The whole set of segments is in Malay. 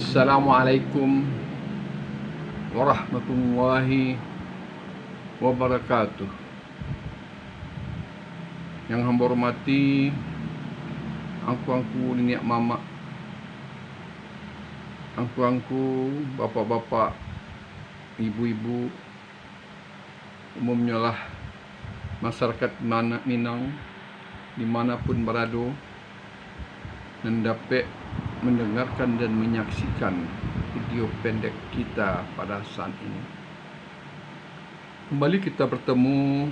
Assalamualaikum warahmatullahi wabarakatuh. Yang hamba hormati angku-angku nenek mama, angku-angku bapak-bapak, ibu-ibu, umumnya lah masyarakat Minang dimanapun berada, dapat mendengarkan dan menyaksikan video pendek kita pada saat ini. Kembali kita bertemu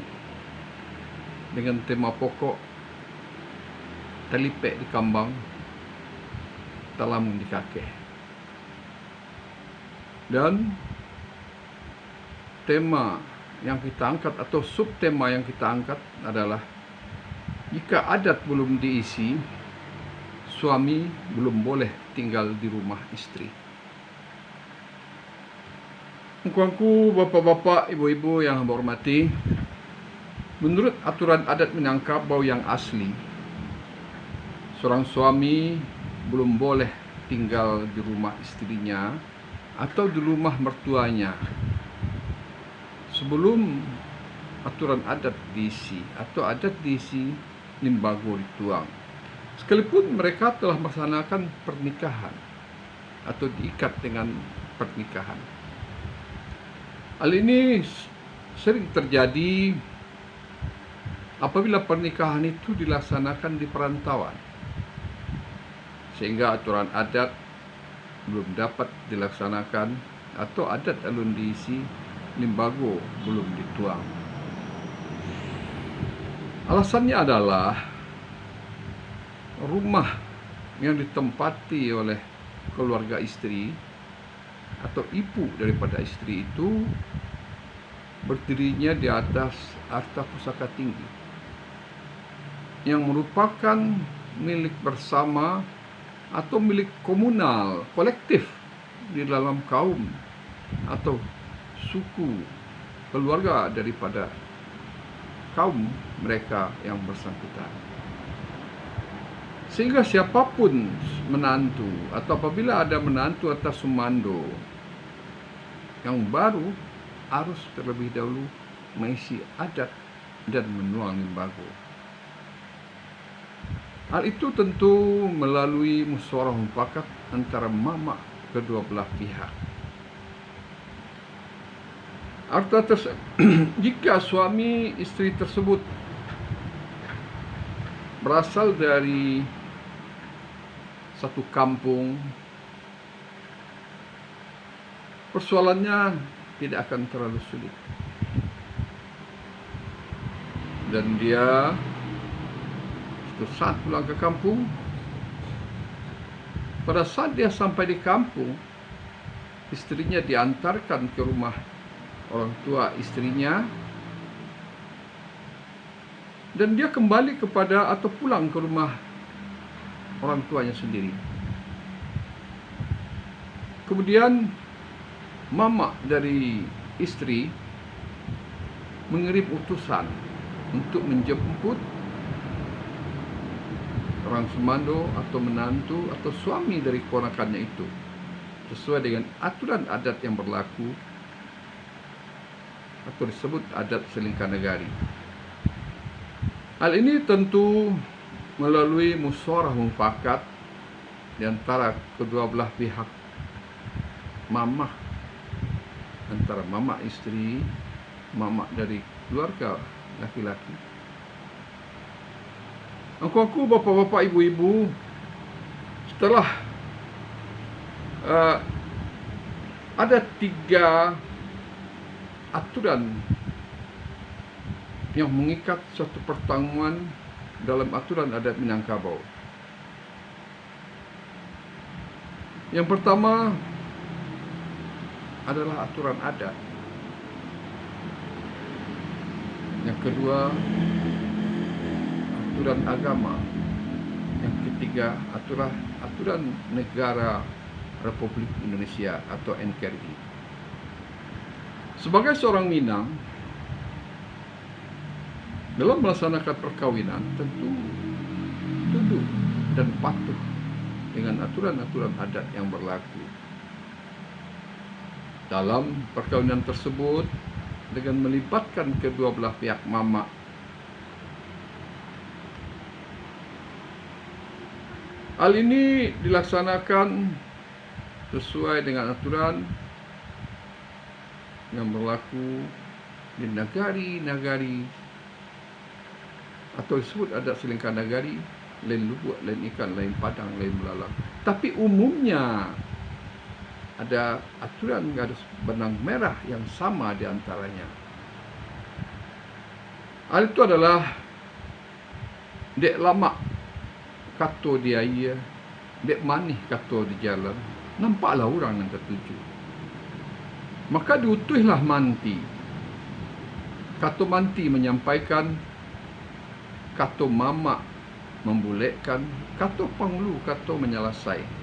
dengan tema pokok talipek di kambang, talamun di kakek. Dan tema yang kita angkat atau subtema yang kita angkat adalah jika adat belum diisi, suami belum boleh tinggal di rumah istri. Angku-angku, bapak-bapak, ibu-ibu yang hamba hormati, menurut aturan adat Minangkabau yang asli, seorang suami belum boleh tinggal di rumah istrinya atau di rumah mertuanya sebelum aturan adat diisi atau adat diisi limbago dituang, sekalipun mereka telah melaksanakan pernikahan atau diikat dengan pernikahan. Hal ini sering terjadi apabila pernikahan itu dilaksanakan di perantauan, sehingga aturan adat belum dapat dilaksanakan atau adat alun diisi limbago belum dituang. Alasannya adalah rumah yang ditempati oleh keluarga istri atau ibu daripada istri itu berdirinya di atas harta pusaka tinggi yang merupakan milik bersama atau milik komunal, kolektif di dalam kaum atau suku keluarga daripada kaum mereka yang bersangkutan. Sehingga siapapun menantu atau apabila ada menantu atau sumando yang baru harus terlebih dahulu mengisi adat dan menuang limbago. Hal itu tentu melalui musyawarah mufakat antara mama kedua belah pihak. Jika suami istri tersebut berasal dari satu kampung, persoalannya tidak akan terlalu sulit, dan dia suatu saat pulang ke kampung. Pada saat dia sampai di kampung, istrinya diantarkan ke rumah orang tua istrinya, dan dia kembali kepada atau pulang ke rumah orang tuanya sendiri. Kemudian mama dari istri mengirim utusan untuk menjemput orang semando atau menantu atau suami dari keponakannya itu sesuai dengan aturan adat yang berlaku atau disebut adat selingkah negari. Hal ini tentu melalui musyawarah mufakat di antara kedua belah pihak mama, antara mama istri, mama dari keluarga laki-laki. Aku bapak-bapak, ibu-ibu, setelah ada 3 aturan yang mengikat suatu pertemuan dalam aturan adat Minangkabau. Yang pertama adalah aturan adat. Yang kedua, aturan agama. Yang ketiga, aturan negara Republik Indonesia atau NKRI. Sebagai seorang Minang, dalam melaksanakan perkawinan tentu tunduk dan patuh dengan aturan-aturan adat yang berlaku. dalam perkawinan tersebut dengan melibatkan kedua belah pihak mama. Hal ini dilaksanakan sesuai dengan aturan yang berlaku di nagari-nagari atau disebut adat selingkah nagari, lain lubuk, lain ikan, lain padang, lain belalang. Tapi umumnya ada aturan garis benang merah yang sama di antaranya. Hal itu adalah dek lama kato di air, dek manih kato di jalan, nampaklah orang yang tertuju. Maka diutuslah manti. Kato manti menyampaikan, kato mama membulekkan, kato panglu, kato menyelasai.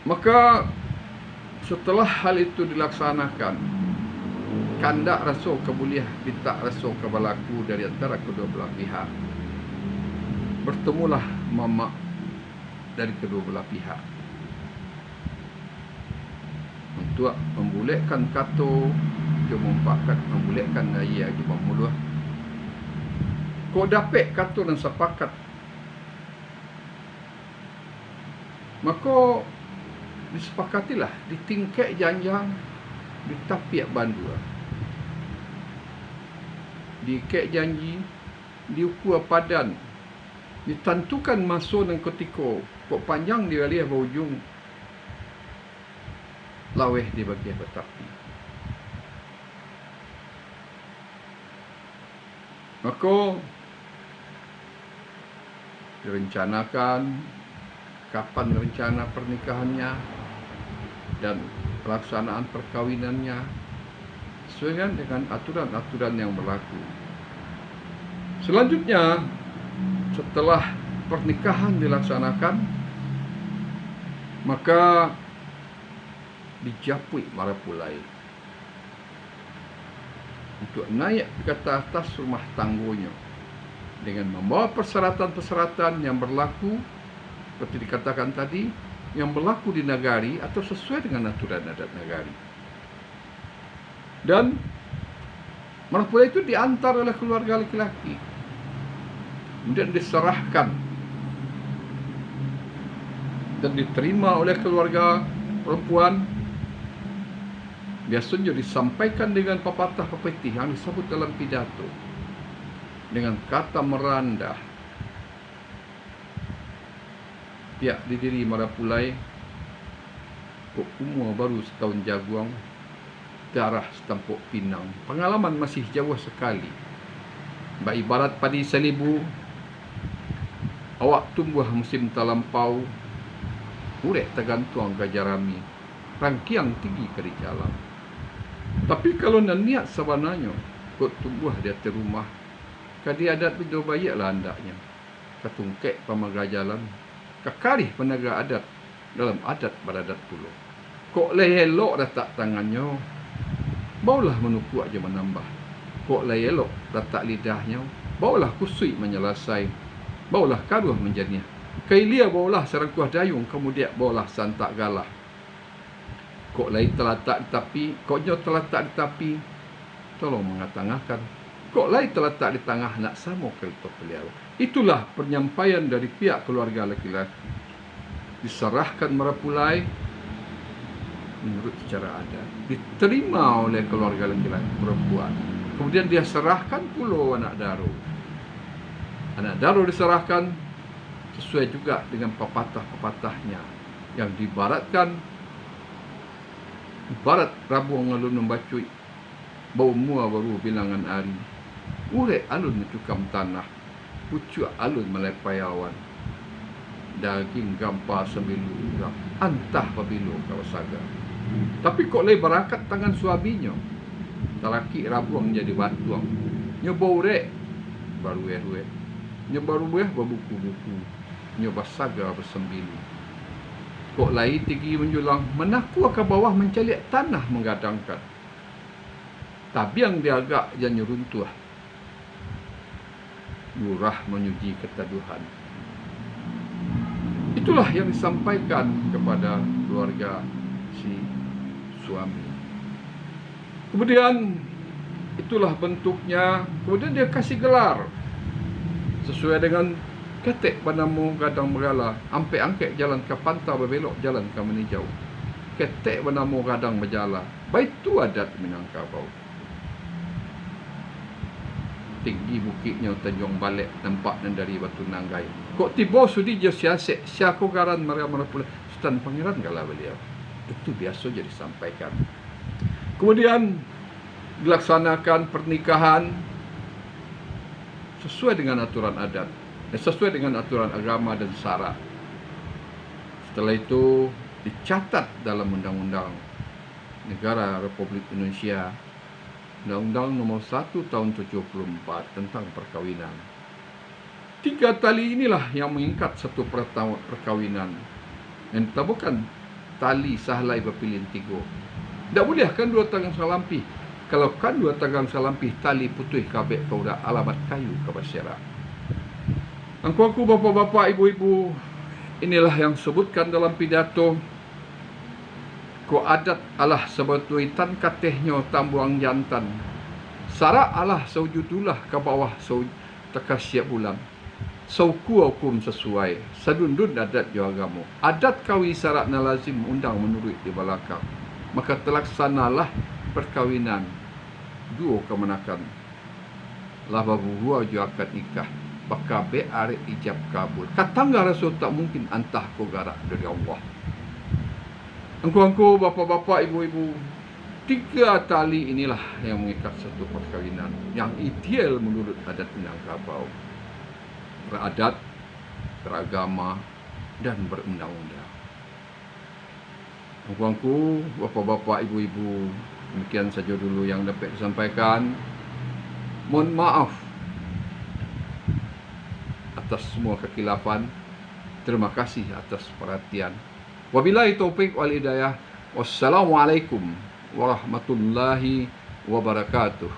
Maka setelah hal itu dilaksanakan, kandak rasul kebuliah minta rasul kebalaku dari antara kedua belah pihak. Bertemulah mama dari kedua belah pihak untuk membulekkan kato, dia mempakat membulekkan ayah di pamuluh. Kau dapat kato dan sepakat, maka disepakatilah di tingkat janjang di tapiak bandua, di kek janji, di ukur padan, ditentukan masa dan ketika kok panjang dia lihat berujung laweh di bagian betapi. Maka direncanakan kapan rencana pernikahannya dan pelaksanaan perkawinannya sesuai dengan aturan-aturan yang berlaku. Selanjutnya, setelah pernikahan dilaksanakan, maka dijapui marapulai untuk naik ke atas rumah tanggunya dengan membawa persyaratan-persyaratan yang berlaku seperti dikatakan tadi, yang berlaku di nagari atau sesuai dengan aturan adat nagari. Dan marapulai itu diantar oleh keluarga laki-laki, kemudian diserahkan dan diterima oleh keluarga perempuan. Biasanya disampaikan dengan pepatah pepatih yang disebut dalam pidato dengan kata merandah. Pihak didiri marapulai, kok umur baru setahun jaguang, darah setampuk pinang. Pengalaman masih jauh sekali. Mbak ibarat padi selibu, awak tumbuh musim terlampau, urek tergantung gajarami, rangkiang tinggi kari jalan. Tapi kalau nak niat sebenarnya, kok tumbuh di atas rumah, kadi adat bido bayaklah andaknya, katungkek pamaga jalan, kekarih penaga adat dalam adat beradat puluh. Kok elok letak tangannya, baulah menukuk aja menambah. Kok elok letak lidahnya, baulah kusui menyelasai, baulah karuh menjadinya. Kailia baulah serangkuah dayung, kemudian baulah santak galah. Kok lain terletak di tepi, koknya terletak di tepi, tolong mengatangahkan. Kok lain terletak di tengah, nak sama kelito beliau. Itulah penyampaian dari pihak keluarga laki-laki. Diserahkan marapulai menurut cara adat, diterima oleh keluarga laki-laki perempuan. Kemudian dia serahkan pula anak daro. Anak daro diserahkan sesuai juga dengan pepatah-pepatahnya yang dibaratkan, ibarat rabuang alun membacui, bau mua baru bilangan hari, urek alun mencukam tanah, pucuk alun melepai awan, daging gampar sembilu urap, antah pabilo kawasaga. Tapi kok lay berakat tangan suaminya, talaki rabuang jadi batuang, nyoba urek baru erwe, nyoba rubuh berbuku-buku, nyoba saga bersembilu. Kok lain tinggi menjulang, menaku ke bawah menceliak tanah menggadangkan. Tabiang dia agak jangan runtuh, lurah menyuji ketaduhan. Itulah yang disampaikan kepada keluarga si suami. Kemudian itulah bentuknya. Kemudian dia kasih gelar sesuai dengan ketek banamu gadang berala, ampe angkek jalan ke pantau berbelok jalan ke menijau. Ketek banamu gadang berjala. Baitu adat Minangkabau. Tinggi bukitnya Tanjung Balek, nampak dari Batu Nanggai. Kok tiba sudi je siasek, siako garan marah-marah pula. Sultan Pangeran galah beliau. Itu biasa jadi sampaikan. Kemudian dilaksanakan pernikahan sesuai dengan aturan adat, sesuai dengan aturan agama dan syarak. Setelah itu dicatat dalam Undang-Undang Negara Republik Indonesia, Undang-Undang Nomor 1 Tahun 74 tentang perkawinan. 3 tali inilah yang mengikat satu perkawinan. Yang bukan tali sahlai berpilin tiga. Tak boleh kan 2 tangan salampih. Kalau kan 2 tangan salampih tali putih kabek kau dah alamat kayu ke masyarakat. Angku bapa-bapa, ibu-ibu, inilah yang sebutkan dalam pidato. Ko adat alah sebetui tan katehnya tambuang jantan. Sara alah saujudulah ke bawah sau tekas siap bulan. Sauku hukum sesuai. Sadundun adat jo agama. Adat kawi syarat na lazim undang menurut di balakang. Maka telaksanalah perkawinan. Dua kemenakan. Lah babu hua jo akad nikah. Bakabe arek ijab kabul. Katangga rasul tak mungkin antah ko garak dari Allah. Angku-angku, bapa-bapa, ibu-ibu, 3 tali inilah yang mengikat satu perkawinan yang ideal menurut adat Minangkabau. Beradat, beragama, dan berundang-undang. Angku-angku, bapa-bapa, ibu-ibu, demikian saja dulu yang dapat disampaikan. Mohon maaf atas semua kekilafan. Terima kasih atas perhatian. Wabillahi taufiq wal hidayah. Wassalamualaikum warahmatullahi wabarakatuh.